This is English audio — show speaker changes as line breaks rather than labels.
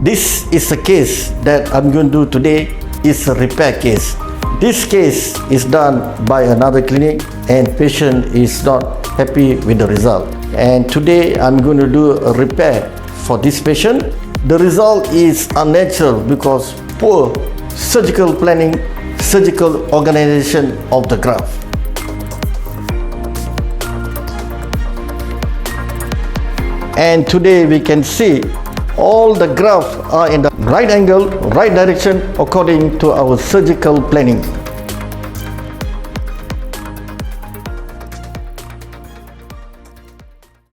This is a case that I'm going to do today. Is a repair case. This case is done by another clinic and patient is not happy with the result. And today I'm going to do a repair for this patient. The result is unnatural because poor surgical planning, surgical organization of the graft. And today we can see all the grafts are in the right angle, right direction according to our surgical planning.